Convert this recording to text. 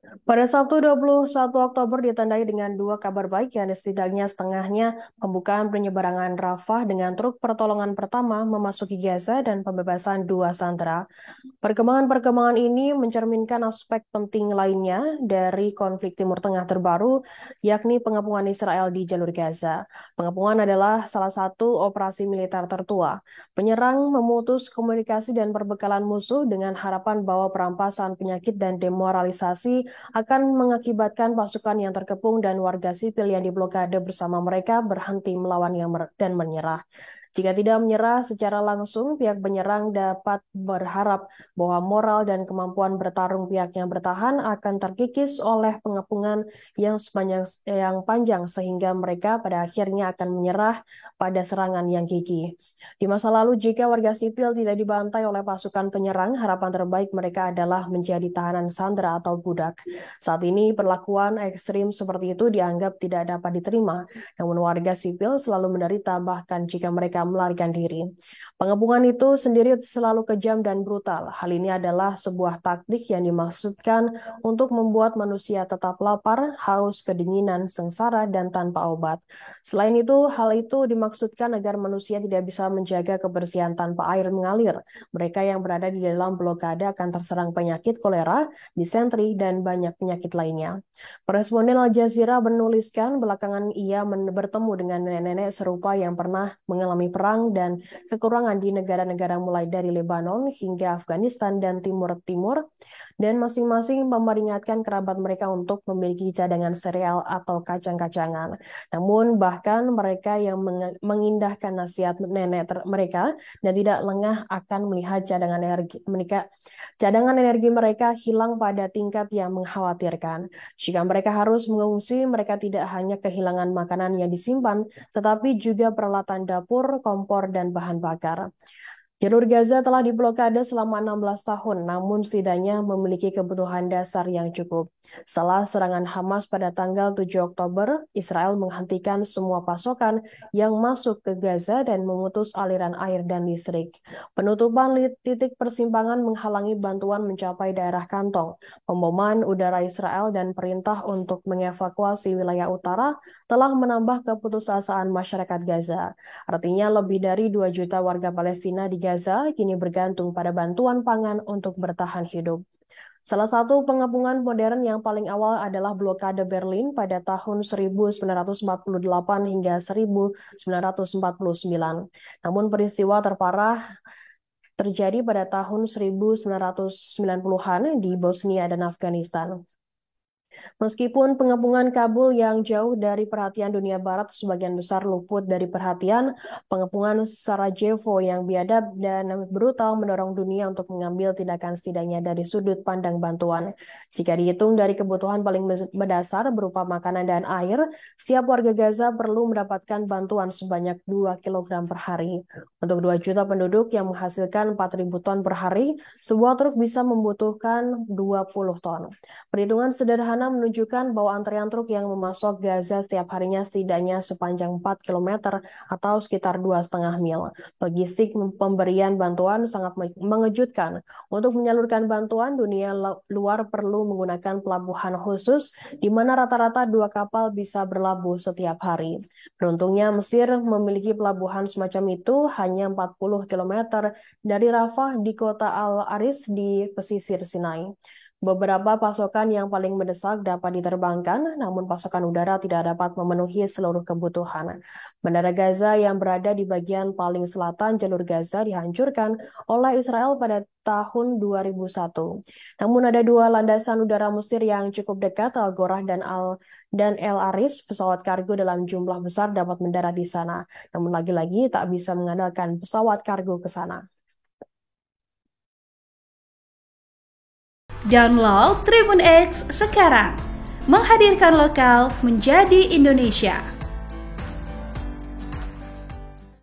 Pada Sabtu 21 Oktober ditandai dengan dua kabar baik yang setidaknya setengahnya pembukaan penyeberangan Rafah dengan truk pertolongan pertama memasuki Gaza dan pembebasan dua sandera. Perkembangan-perkembangan ini mencerminkan aspek penting lainnya dari konflik Timur Tengah terbaru, yakni pengepungan Israel di jalur Gaza. Pengepungan adalah salah satu operasi militer tertua. Penyerang memutus komunikasi dan perbekalan musuh dengan harapan bahwa perampasan penyakit dan demoralisasi akan mengakibatkan pasukan yang terkepung dan warga sipil yang diblokade bersama mereka berhenti melawan dan menyerah. Jika tidak menyerah secara langsung, pihak penyerang dapat berharap bahwa moral dan kemampuan bertarung pihak yang bertahan akan terkikis oleh pengepungan yang panjang sehingga mereka pada akhirnya akan menyerah pada serangan yang gigih. Di masa lalu, jika warga sipil tidak dibantai oleh pasukan penyerang, harapan terbaik mereka adalah menjadi tahanan sandera atau budak. Saat ini, perlakuan ekstrim seperti itu dianggap tidak dapat diterima, namun warga sipil selalu menderita bahkan jika mereka melarikan diri. Pengepungan itu sendiri selalu kejam dan brutal. Hal ini adalah sebuah taktik yang dimaksudkan untuk membuat manusia tetap lapar, haus, kedinginan, sengsara, dan tanpa obat. Selain itu, hal itu dimaksudkan agar manusia tidak bisa menjaga kebersihan tanpa air mengalir. Mereka yang berada di dalam blokade akan terserang penyakit kolera, disentri, dan banyak penyakit lainnya. Koresponden Al Jazeera menuliskan belakangan ia bertemu dengan nenek-nenek serupa yang pernah mengalami perang dan kekurangan di negara-negara mulai dari Lebanon hingga Afghanistan dan Timur Timur, dan masing-masing memperingatkan kerabat mereka untuk memiliki cadangan sereal atau kacang-kacangan. Namun bahkan mereka yang mengindahkan nasihat nenek mereka dan tidak lengah akan melihat cadangan energi mereka hilang pada tingkat yang mengkhawatirkan. Jika mereka harus mengungsi, mereka tidak hanya kehilangan makanan yang disimpan, tetapi juga peralatan dapur, kompor, dan bahan bakar. Jalur Gaza telah diblokade selama 16 tahun, namun setidaknya memiliki kebutuhan dasar yang cukup. Setelah serangan Hamas pada tanggal 7 Oktober, Israel menghentikan semua pasokan yang masuk ke Gaza dan memutus aliran air dan listrik. Penutupan titik persimpangan menghalangi bantuan mencapai daerah kantong. Pemboman udara Israel dan perintah untuk mengevakuasi wilayah utara telah menambah keputusasaan masyarakat Gaza. Artinya lebih dari 2 juta warga Palestina di Gaza kini bergantung pada bantuan pangan untuk bertahan hidup. Salah satu pengepungan modern yang paling awal adalah blokade Berlin pada tahun 1948 hingga 1949. Namun peristiwa terparah terjadi pada tahun 1990-an di Bosnia dan Afghanistan. Meskipun pengepungan Kabul yang jauh dari perhatian dunia barat sebagian besar luput dari perhatian, pengepungan Sarajevo yang biadab dan brutal mendorong dunia untuk mengambil tindakan setidaknya dari sudut pandang bantuan. Jika dihitung dari kebutuhan paling mendasar berupa makanan dan air, setiap warga Gaza perlu mendapatkan bantuan sebanyak 2 kilogram per hari. Untuk 2 juta penduduk yang menghasilkan 4.000 ton per hari, sebuah truk bisa membutuhkan 20 ton. Perhitungan sederhana menunjukkan bahwa antrean truk yang memasok Gaza setiap harinya setidaknya sepanjang 4 kilometer atau sekitar 2,5 mil. Logistik pemberian bantuan sangat mengejutkan. Untuk menyalurkan bantuan, dunia luar perlu menggunakan pelabuhan khusus di mana rata-rata 2 kapal bisa berlabuh setiap hari. Beruntungnya Mesir memiliki pelabuhan semacam itu hanya 40 kilometer dari Rafah di kota Al-Aris di pesisir Sinai. Beberapa pasokan yang paling mendesak dapat diterbangkan, namun pasokan udara tidak dapat memenuhi seluruh kebutuhan. Bandara Gaza yang berada di bagian paling selatan jalur Gaza dihancurkan oleh Israel pada tahun 2001. Namun ada dua landasan udara Mesir yang cukup dekat, Al Gorah dan El Aris. Pesawat kargo dalam jumlah besar dapat mendarat di sana. Namun lagi-lagi tak bisa mengandalkan pesawat kargo ke sana. Download Tribun X sekarang, menghadirkan lokal menjadi Indonesia.